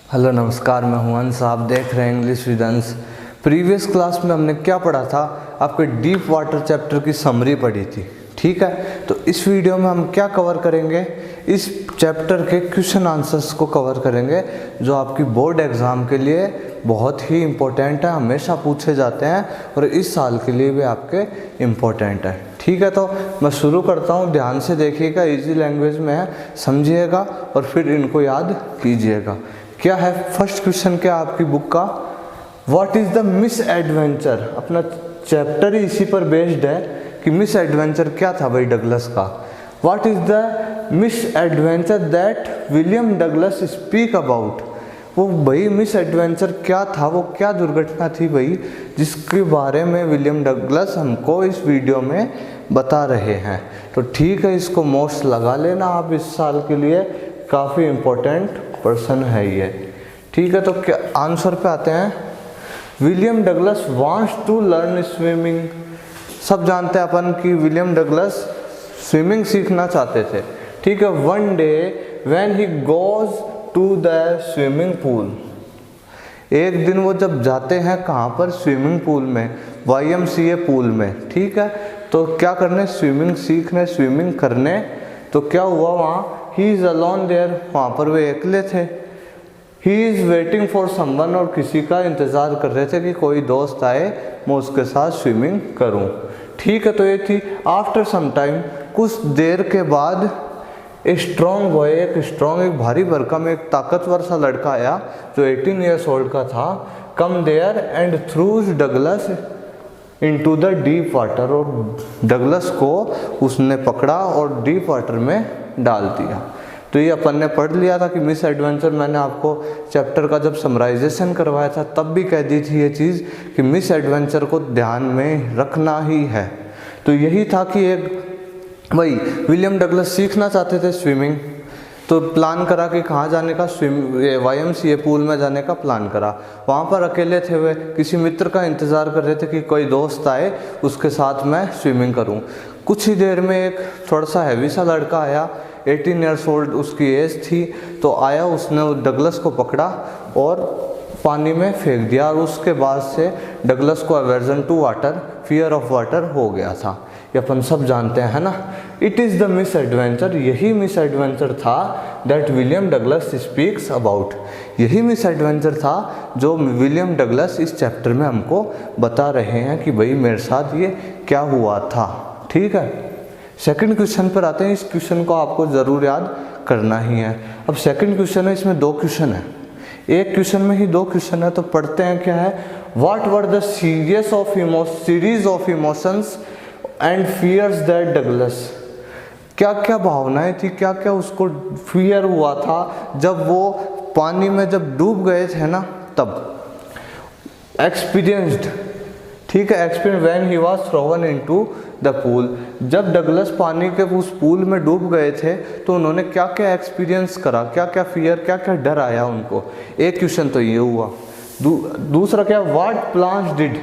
Hello नमस्कार, मैं हूं अंश। आप देख रहे हैं इंग्लिश विद अंश। प्रीवियस क्लास में हमने क्या पढ़ा था? आपके डीप वाटर चैप्टर की समरी पढ़ी थी, ठीक है। तो इस वीडियो में हम क्या कवर करेंगे? इस चैप्टर के क्वेश्चन आंसर्स को कवर करेंगे जो आपकी बोर्ड एग्ज़ाम के लिए बहुत ही इम्पोर्टेंट है, हमेशा पूछे जाते हैं और इस साल के लिए भी आपके इम्पोर्टेंट है, ठीक है। तो मैं शुरू करता हूँ, ध्यान से देखिएगा, इजी लैंग्वेज में है, समझिएगा और फिर इनको याद कीजिएगा। क्या है फर्स्ट क्वेश्चन? क्या आपकी बुक का what is the miss adventure? अपना चैप्टर ही इसी पर बेस्ड है कि मिस एडवेंचर क्या था भाई डगलस का। What is the miss adventure that William Douglas speak about? वो भाई मिस एडवेंचर क्या था, वो क्या दुर्घटना थी भाई जिसके बारे में विलियम डगलस हमको इस वीडियो में बता रहे हैं। तो ठीक है, इसको मोस्ट लगा लेना आप, इस साल के लिए काफ़ी इम्पोर्टेंट पर्सन है ये, ठीक है। तो क्या आंसर पे आते हैं। William Douglas wants to learn swimming. सब जानते हैं अपन कि विलियम डगलस स्विमिंग सीखना चाहते थे, ठीक है। One day when he goes to the swimming pool, एक दिन वो जब जाते हैं कहाँ पर? स्विमिंग पूल में, YMCA पूल में, ठीक है। तो क्या करने? स्विमिंग सीखने, स्विमिंग करने। तो क्या हुआ वहाँ? ही इज़ अलोन देयर, वहाँ पर वे अकेले थे। He is waiting for someone, और किसी का इंतज़ार कर रहे थे कि कोई दोस्त आए, मैं उसके साथ स्विमिंग करूँ, ठीक है। तो ये थी। आफ्टर सम टाइम, कुछ देर के बाद, ए स्ट्रॉन्ग बॉय, एक भारी भरकम, एक ताकतवर सा लड़का आया जो 18 ईयर्स ओल्ड का था। Come there and throws Douglas into the deep water, और डगलस को उसने पकड़ा और डीप वाटर में डाल दिया। तो ये अपन ने पढ़ लिया था कि मिस एडवेंचर, मैंने आपको चैप्टर का जब समराइजेशन करवाया था तब भी कह दी थी ये चीज़ कि मिस एडवेंचर को ध्यान में रखना ही है। तो यही था कि एक भाई विलियम डगलस सीखना चाहते थे स्विमिंग, तो प्लान करा कि कहाँ जाने का? YMCA पूल में जाने का प्लान करा। वहाँ पर अकेले थे वे, किसी मित्र का इंतज़ार कर रहे थे कि कोई दोस्त आए उसके साथ मैं स्विमिंग करूँ। कुछ ही देर में एक थोड़ा सा हैवी सा लड़का आया, 18 ईयर्स ओल्ड उसकी एज थी। तो आया, उसने डगलस को पकड़ा और पानी में फेंक दिया, और उसके बाद से डगलस को aversion to water, fear of water हो गया था। ये अपन सब जानते हैं, है ना। It is the miss adventure, यही मिस एडवेंचर था that William Douglas speaks about. यही मिस एडवेंचर था जो विलियम डगलस इस चैप्टर में हमको बता रहे हैं कि भाई मेरे साथ ये क्या हुआ था, ठीक है। सेकंड क्वेश्चन पर आते हैं। इस क्वेश्चन को आपको ज़रूर याद करना ही है। अब सेकंड क्वेश्चन है, इसमें दो क्वेश्चन है, एक क्वेश्चन में ही दो क्वेश्चन है। तो पढ़ते हैं, क्या है? What were the series of emotions and fears that Douglas? क्या क्या भावनाएं थी, क्या क्या उसको फियर हुआ था जब वो पानी में जब डूब गए थे ना, तब। एक्सपीरियंस्ड, ठीक है। Experience when he was thrown into the pool, जब डगलस पानी के उस पूल में डूब गए थे तो उन्होंने क्या क्या एक्सपीरियंस करा, क्या क्या फियर, क्या क्या डर आया उनको। एक क्वेश्चन तो ये हुआ। दूसरा क्या? व्हाट प्लान्स डिड,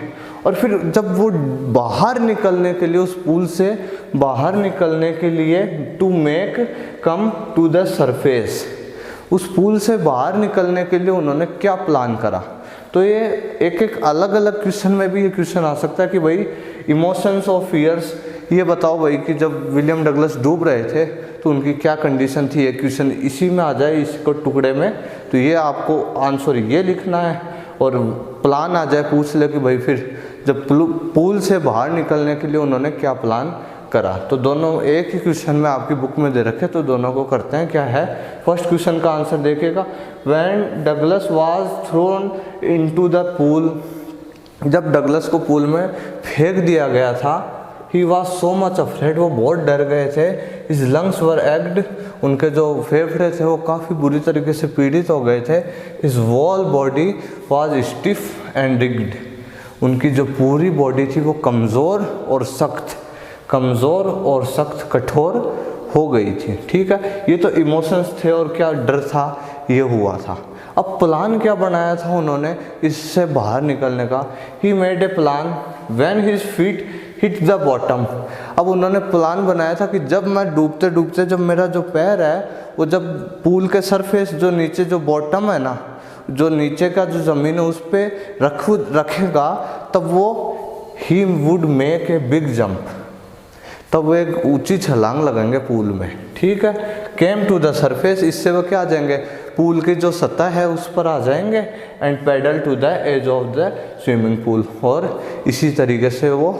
और फिर जब वो बाहर निकलने के लिए, उस पूल से बाहर निकलने के लिए, to make come to the surface, उस पूल से बाहर निकलने के लिए उन्होंने क्या प्लान करा। तो ये एक एक अलग अलग क्वेश्चन में भी ये क्वेश्चन आ सकता है कि भाई इमोशंस और फियर्स, ये बताओ भाई कि जब विलियम डगलस डूब रहे थे तो उनकी क्या कंडीशन थी। ये क्वेश्चन इसी में आ जाए, इसको टुकड़े में, तो ये आपको आंसर ये लिखना है, और प्लान आ जाए, पूछ ले कि भाई फिर जब पूल से बाहर निकलने के लिए उन्होंने क्या प्लान करा। तो दोनों एक ही क्वेश्चन में आपकी बुक में दे रखे, तो दोनों को करते हैं। क्या है फर्स्ट क्वेश्चन का आंसर? देखिएगा, when Douglas was thrown into the pool, जब डगलस को पूल में फेंक दिया गया था, he was so much afraid, वो बहुत डर गए थे। हिज लंग्स वर एग्ड, उनके जो फेफड़े थे वो काफ़ी बुरी तरीके से पीड़ित हो गए थे। His whole body was stiff and rigid, उनकी जो पूरी बॉडी थी वो कमज़ोर और सख्त कठोर हो गई थी, ठीक है। ये तो इमोशंस थे और क्या डर था, ये हुआ था। अब प्लान क्या बनाया था उन्होंने इससे बाहर निकलने का? He made a plan when his feet hit the bottom. अब उन्होंने प्लान बनाया था कि जब मैं डूबते डूबते, जब मेरा जो पैर है वो जब पूल के सरफेस जो नीचे जो बॉटम है ना, जो नीचे का जो ज़मीन है उस पर रखेगा तब वो he would make a big jump, तब वो एक ऊंची छलांग लगाएंगे पूल में। ठीक है, केम टू द सरफेस, इससे वो क्या आ जाएंगे, पूल की जो सतह है उस पर आ जाएंगे। And paddle to the edge of the swimming pool, और इसी तरीके से वो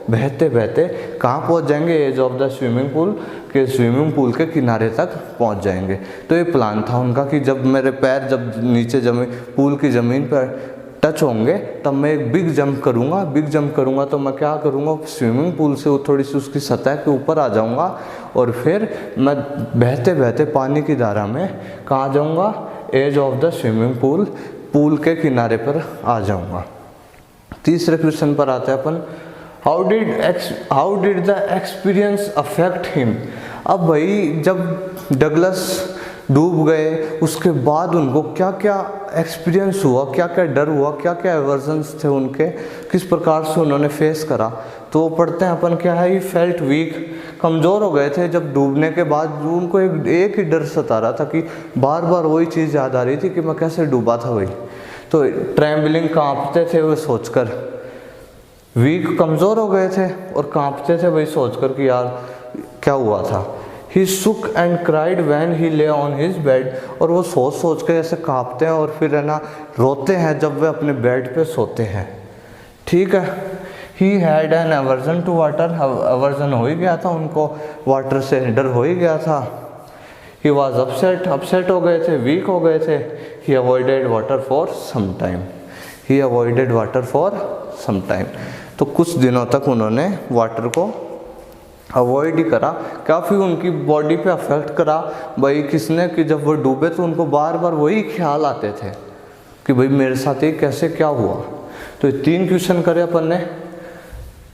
बहते बहते कहाँ पहुँच जाएंगे, edge of the swimming pool के, स्विमिंग पूल के किनारे तक पहुँच जाएंगे। तो ये प्लान था उनका कि जब मेरे पैर जब नीचे पूल की ज़मीन पर टच होंगे तब मैं एक बिग जंप करूँगा। बिग जंप करूँगा तो मैं क्या करूँगा, स्विमिंग पूल से थोड़ी सी उसकी सतह के ऊपर आ जाऊँगा और फिर मैं बहते बहते पानी की धारा में कहाँ जाऊँगा, edge of the swimming pool, pool के किनारे पर आ जाऊँगा। तीसरे क्वेश्चन पर आते हैं अपन, how did the experience affect him. अब भाई जब डगलस डूब गए उसके बाद उनको क्या क्या एक्सपीरियंस हुआ, क्या क्या डर हुआ, क्या क्या एवर्जन्स थे उनके, किस प्रकार से उन्होंने फेस करा। तो पढ़ते हैं अपन, क्या है, ही फेल्ट वीक, कमज़ोर हो गए थे जब डूबने के बाद। उनको एक ही डर सता रहा था कि बार बार वही चीज़ याद आ रही थी कि मैं कैसे डूबा था वही। तो ट्रैम्बलिंग, काँपते थे वो सोचकर, वीक कमज़ोर हो गए थे और काँपते थे वही सोचकर कि यार क्या हुआ था। He shook and cried when he lay on his bed, और वो सोच सोच के ऐसे काँपते हैं और फिर है ना रोते हैं जब वे अपने बेड पे सोते हैं। ठीक है, He had an aversion to water, aversion हो ही गया था उनको, वाटर से डर हो ही गया था। He was upset हो गए थे, वीक हो गए थे। He avoided water for some time, he avoided water for some time, तो कुछ दिनों तक उन्होंने वाटर को अवॉइड ही करा। काफ़ी उनकी बॉडी पे अफेक्ट करा भाई किसने, कि जब वो डूबे तो उनको बार बार वही ख्याल आते थे कि भाई मेरे साथ ये कैसे क्या हुआ। तो ये 3 क्वेश्चन करे अपन ने।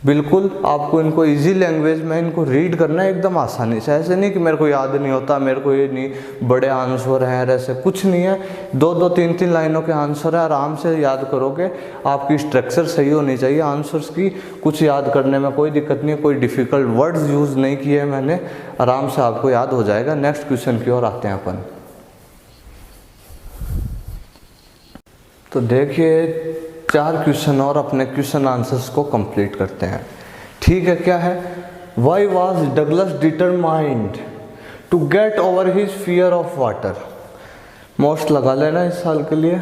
बिल्कुल आपको इनको इजी लैंग्वेज में इनको रीड करना है एकदम आसानी से, ऐसे नहीं कि मेरे को याद नहीं होता, मेरे को ये नहीं बड़े आंसर हैं, ऐसे कुछ नहीं है। 2-2, 3-3 लाइनों के आंसर है, आराम से याद करोगे। आपकी स्ट्रक्चर सही होनी चाहिए आंसर्स की, कुछ याद करने में कोई दिक्कत नहीं है, कोई डिफ़िकल्ट वर्ड्स यूज़ नहीं किए मैंने, आराम से आपको याद हो जाएगा। नेक्स्ट क्वेश्चन की ओर आते हैं अपन। तो देखिए 4 क्वेश्चन और अपने क्वेश्चन आंसर्स को कंप्लीट करते हैं। ठीक है, क्या है, why was Douglas determined to get over his fear of water. Most लगा लेना इस साल के लिए।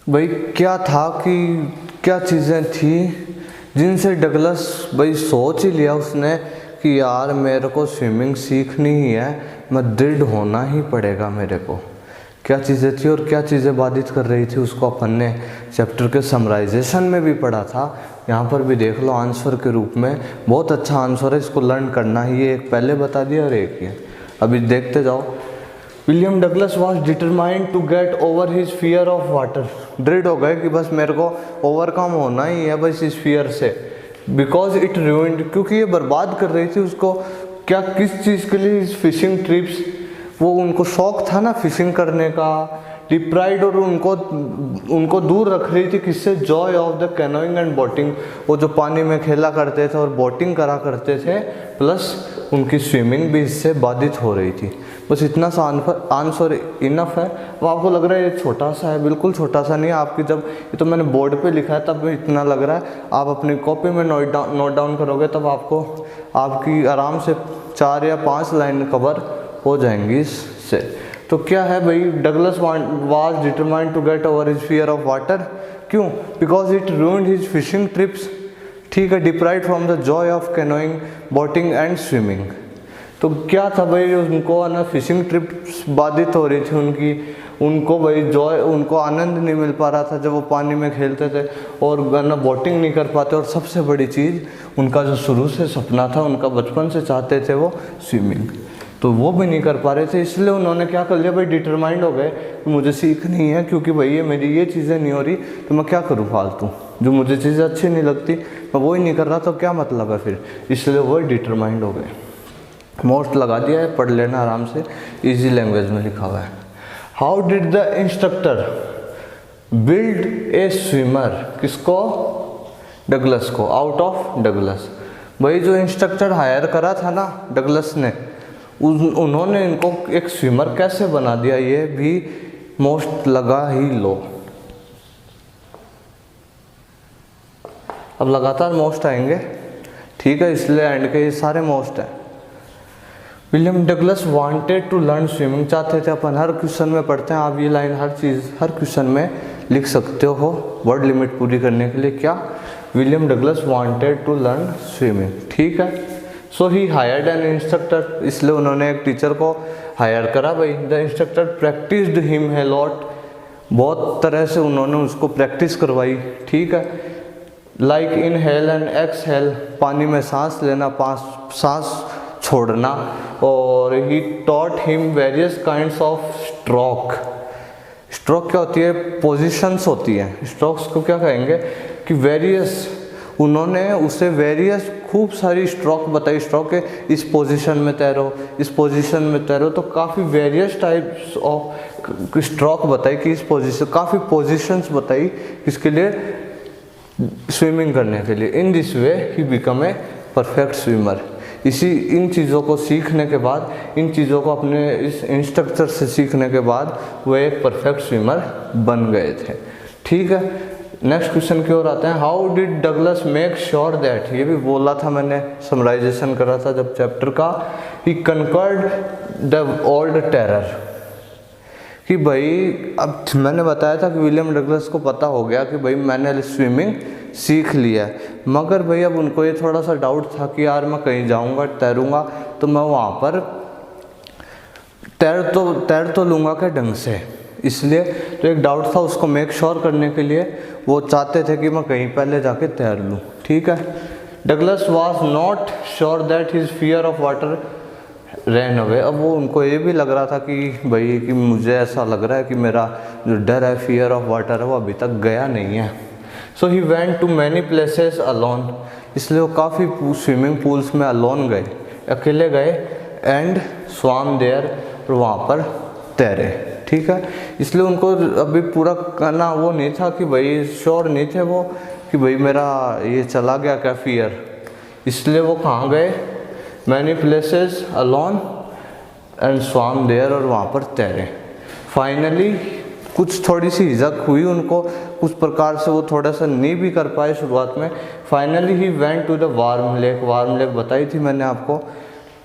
भाई क्या था कि क्या चीज़ें थी जिनसे डगलस भाई सोच ही लिया उसने कि यार मेरे को स्विमिंग सीखनी ही है, मैं दृढ़ होना ही पड़ेगा मेरे को। क्या चीज़ें थी और क्या चीज़ें बाधित कर रही थी उसको अपन ने चैप्टर के समराइजेशन में भी पढ़ा था। यहाँ पर भी देख लो आंसर के रूप में, बहुत अच्छा आंसर है, इसको लर्न करना ही। ये एक पहले बता दिया और एक ये अभी देखते जाओ। William Douglas was determined to get over his fear of water. दृढ़ हो गए कि बस मेरे को ओवरकम होना ही है बस इस फियर से। बिकॉज इट रूइंड, क्योंकि ये बर्बाद कर रही थी उसको। क्या, किस चीज़ के लिए, इस फिशिंग ट्रिप्स, वो उनको शौक था ना फिशिंग करने का, डिप्राइड, और उनको दूर रख रही थी किससे, Joy of the canoeing and boating. वो जो पानी में खेला करते थे और बोटिंग करा करते थे, प्लस उनकी स्विमिंग भी इससे बाधित हो रही थी। बस इतना सा आंसर इनफ है। वो आपको लग रहा है ये छोटा सा है, बिल्कुल छोटा सा नहीं है। आपकी जब ये तो मैंने बोर्ड पे लिखा है तब इतना लग रहा है, आप अपनी कॉपी में नोट डाउन करोगे तब आपको आपकी आराम से 4 या 5 लाइन कवर हो जाएंगी इससे। तो क्या है भाई, Douglas was determined to get over his fear of water. क्यों? Because it ruined his fishing trips. ठीक है, deprived from the joy of canoeing, boating and swimming. तो क्या था भाई, उनको ना फिशिंग ट्रिप्स बाधित हो रही थी उनकी, उनको भाई जॉय, उनको आनंद नहीं मिल पा रहा था जब वो पानी में खेलते थे, और ना बोटिंग नहीं कर पाते, और सबसे बड़ी चीज़ उनका जो शुरू से सपना था, उनका बचपन से चाहते थे वो स्विमिंग, तो वो भी नहीं कर पा रहे थे। इसलिए उन्होंने क्या कर लिया भाई, डिटरमाइंड हो गए कि मुझे सीखनी है, क्योंकि भाई ये मेरी ये चीज़ें नहीं हो रही तो मैं क्या करूँ फालतू, जो मुझे चीज़ें अच्छी नहीं लगती मैं वो ही नहीं कर रहा तो क्या मतलब है फिर। इसलिए वो डिटरमाइंड हो गए। मोस्ट लगा दिया है, पढ़ लेना आराम से, इजी लैंग्वेज में लिखा हुआ है। How did the instructor build a swimmer, किसको, डगलस को, आउट ऑफ डगलस। भाई जो इंस्ट्रक्टर हायर करा था ना डगलस ने, उन्होंने इनको एक स्विमर कैसे बना दिया, ये भी मोस्ट लगा ही लो। अब लगातार मोस्ट आएंगे, ठीक है, इसलिए एंड के ये सारे मोस्ट हैं। William Douglas wanted to learn swimming, चाहते थे अपन हर क्वेश्चन में पढ़ते हैं, आप ये लाइन हर चीज़ हर क्वेश्चन में लिख सकते हो वर्ड लिमिट पूरी करने के लिए। क्या, William Douglas wanted to learn swimming, ठीक है। So he hired an instructor, इसलिए उन्होंने एक टीचर को हायर करा भाई। The instructor practised him a lot, बहुत तरह से उन्होंने उसको प्रैक्टिस करवाई, ठीक है। लाइक इनहेल एंड एक्सहेल, पानी में सांस लेना, सांस छोड़ना। और ही taught him various kinds of stroke. Stroke क्या होती है, पोजीशंस होती हैं। स्ट्रोक्स को क्या कहेंगे कि वेरियस, उन्होंने उसे वेरियस खूब सारी स्ट्रोक बताई। स्ट्रोक के इस पोजीशन में तैरो, इस पोजीशन में तैरो, तो काफ़ी वेरियस टाइप्स ऑफ स्ट्रोक बताई कि इस पोजीशन, काफ़ी पोजीशंस बताई किसके लिए, स्विमिंग करने के लिए। In this way he become a perfect swimmer. इन चीज़ों को सीखने के बाद, इन चीज़ों को अपने इस इंस्ट्रक्टर से सीखने के बाद वो एक परफेक्ट स्विमर बन गए थे, ठीक है। नेक्स्ट क्वेश्चन की ओर आते हैं। How did Douglas make sure that, ये भी बोला था मैंने, समराइजेशन करा था जब चैप्टर का। ही कनकर्ड द ओल्ड टेरर, कि भाई अब मैंने बताया था कि विलियम डगलस को पता हो गया कि भाई मैंने स्विमिंग सीख लिया है, मगर भाई अब उनको ये थोड़ा सा डाउट था कि यार मैं कहीं जाऊंगा तैरूंगा तो मैं वहाँ पर तैर तो लूँगा क्या ढंग से, इसलिए तो एक डाउट था। उसको मेक श्योर करने के लिए वो चाहते थे कि मैं कहीं पहले जाके तैर लूँ, ठीक है। Douglas was not sure that his fear of water ran away, अब वो उनको ये भी लग रहा था कि भाई कि मुझे ऐसा लग रहा है कि मेरा जो डर है, फियर ऑफ वाटर है, वो अभी तक गया नहीं है। So he went to many places alone, इसलिए वो काफ़ी स्विमिंग पूल्स में अलोन गए, अकेले गए। एंड स्वाम देयर, और वहाँ पर तैरे, ठीक है। इसलिए उनको अभी पूरा करना वो नहीं था कि भाई श्योर नहीं थे वो कि भाई मेरा ये चला गया क्या फियर, इसलिए वो कहाँ गए, many places alone and swam there, और वहाँ पर तैरे। फाइनली कुछ थोड़ी सी हिचक हुई उनको, कुछ प्रकार से वो थोड़ा सा नहीं भी कर पाए शुरुआत में। Finally he went to the warm lake बताई थी मैंने आपको,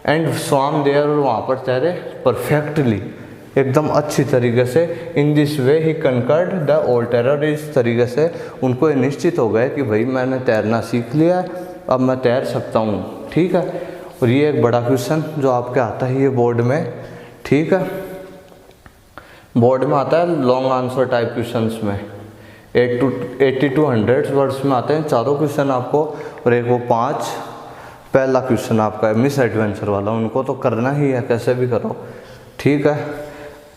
एंड स्वाम देयर, और वहाँ पर तैरे परफेक्टली, एकदम अच्छी तरीके से। In this way he conquered the old terror, इस तरीके से उनको ये निश्चित हो गए कि भाई मैंने तैरना सीख लिया है, अब मैं तैर सकता हूँ, ठीक है। और ये एक बड़ा क्वेश्चन जो आपके आता ही है बोर्ड में, ठीक है, बोर्ड में आता है लॉन्ग आंसर टाइप क्वेश्चंस में, 80 to 100 वर्ड्स में आते हैं चारों क्वेश्चन आपको। और एक वो 5 पहला क्वेश्चन आपका है मिस एडवेंचर वाला, उनको तो करना ही है कैसे भी करो, ठीक है।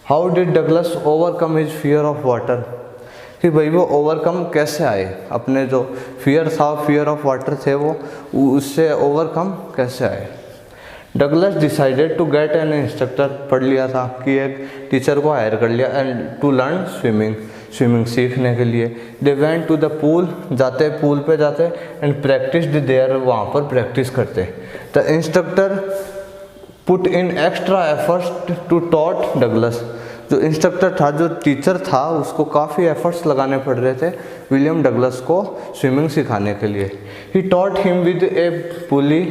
How did Douglas overcome his fear of water, कि भाई वो ओवरकम कैसे आए, अपने जो फियर था, फियर ऑफ वाटर थे, वो उससे ओवरकम कैसे आए। Douglas decided to get an instructor, पढ़ लिया था कि एक टीचर को हायर कर लिया, एंड टू लर्न स्विमिंग सीखने के लिए। They went to the pool, जाते पूल पे जाते, एंड प्रैक्टिस्ड देयर, वहाँ पर प्रैक्टिस करते। The instructor put in extra efforts to taught Douglas, जो इंस्ट्रक्टर था, जो टीचर था, उसको काफ़ी एफर्ट्स लगाने पड़ रहे थे विलियम डगलस को स्विमिंग सिखाने के लिए। He taught him with a pulley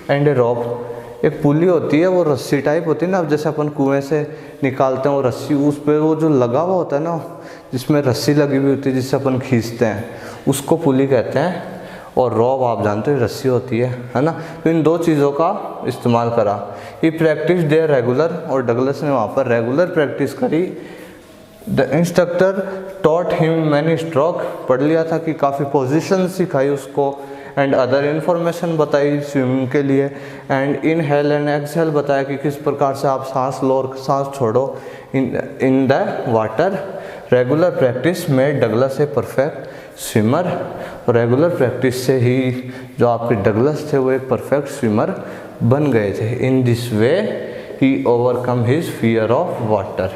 and a rope, एक पुली होती है, वो रस्सी टाइप होती है ना, अब जैसे अपन कुएं से निकालते हैं वो रस्सी, उस पर वो जो लगा हुआ होता है ना, जिसमें रस्सी लगी हुई होती है जिससे अपन खींचते हैं, उसको पुली कहते हैं। और रॉब आप जानते हो रस्सी होती है ना। तो इन दो चीज़ों का इस्तेमाल करा। ही प्रैक्टिस देयर रेगुलर, और डगलस ने वहाँ पर रेगुलर प्रैक्टिस करी। The instructor taught him many stroke, पढ़ लिया था कि काफ़ी पोजीशन सिखाई उसको, एंड अदर इन्फॉर्मेशन बताई स्विमिंग के लिए, एंड इनहेल एंड एक्सहेल बताया कि किस प्रकार से आप सांस लो और सांस छोड़ो in the water. Regular practice made Douglas A perfect swimmer, regular practice से ही जो आपके डगलस थे वो एक परफेक्ट स्विमर बन गए थे। इन this way he overcome his fear of water,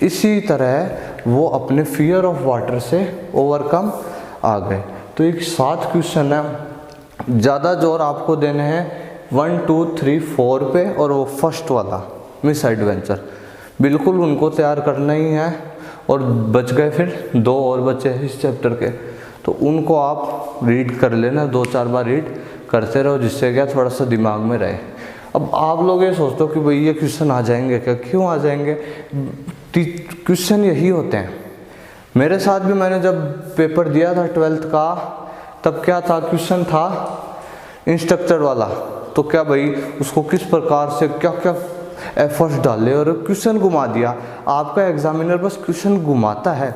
इसी तरह वो अपने फियर ऑफ वाटर से ओवरकम आ गए। तो एक 7 क्वेश्चन है, ज़्यादा जोर आपको देने हैं 1, 2, 3, 4 पे, और वो फर्स्ट वाला मिस एडवेंचर बिल्कुल उनको तैयार करना ही है। और बच गए फिर 2 और बचे हैं इस चैप्टर के, तो उनको आप रीड कर लेना, 2-4 बार रीड करते रहो, जिससे क्या थोड़ा सा दिमाग में रहे। अब आप लोग ये सोचते हो कि भाई ये क्वेश्चन आ जाएंगे क्या, क्यों आ जाएंगे? क्वेश्चन यही होते हैं। मेरे साथ भी मैंने जब पेपर दिया था 12th का, तब क्या था, क्वेश्चन था इंस्ट्रक्टर वाला, तो क्या भाई उसको किस प्रकार से क्या क्या एफर्ट्स डाले और क्वेश्चन घुमा दिया। आपका एग्जामिनर बस क्वेश्चन घुमाता है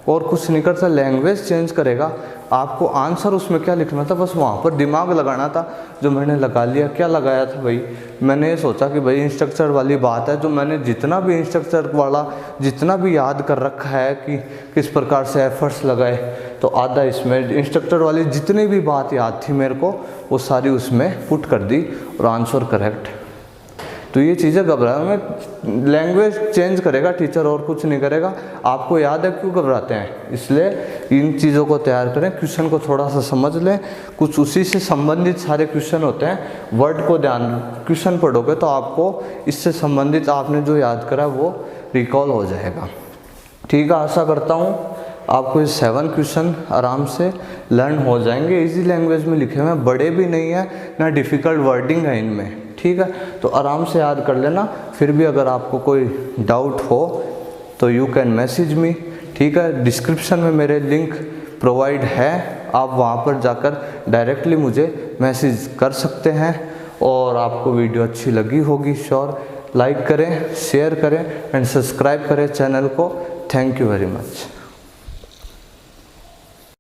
और कुछ नहीं करता, लैंग्वेज चेंज करेगा, आपको आंसर उसमें क्या लिखना था बस वहाँ पर दिमाग लगाना था, जो मैंने लगा लिया। क्या लगाया था भाई, मैंने ये सोचा कि भाई इंस्ट्रक्चर वाली बात है, जो मैंने जितना भी इंस्ट्रक्चर वाला जितना भी याद कर रखा है कि किस प्रकार से एफर्ट्स लगाए, तो आधा इसमें इंस्ट्रक्टर वाली जितनी भी बात याद थी मेरे को, वो सारी उसमें पुट कर दी और आंसर करेक्ट। तो ये चीज़ें घबराने में, लैंग्वेज चेंज करेगा टीचर और कुछ नहीं करेगा। आपको याद है क्यों घबराते हैं, इसलिए इन चीज़ों को तैयार करें, क्वेश्चन को थोड़ा सा समझ लें, कुछ उसी से संबंधित सारे क्वेश्चन होते हैं, वर्ड को ध्यान, क्वेश्चन पढ़ोगे तो आपको इससे संबंधित आपने जो याद करा वो रिकॉल हो जाएगा। ठीक है, आशा करता हूँ आपको ये 7 क्वेश्चन आराम से लर्न हो जाएंगे। इजी लैंग्वेज में लिखे हुए हैं, बड़े भी नहीं है ना डिफ़िकल्ट वर्डिंग है इनमें। ठीक है, तो आराम से याद कर लेना। फिर भी अगर आपको कोई डाउट हो तो यू कैन मैसेज मी। ठीक है, डिस्क्रिप्शन में मेरे लिंक प्रोवाइड है, आप वहाँ पर जाकर डायरेक्टली मुझे मैसेज कर सकते हैं। और आपको वीडियो अच्छी लगी होगी श्योर, लाइक करें, शेयर करें एंड सब्सक्राइब करें चैनल को। Thank you very much.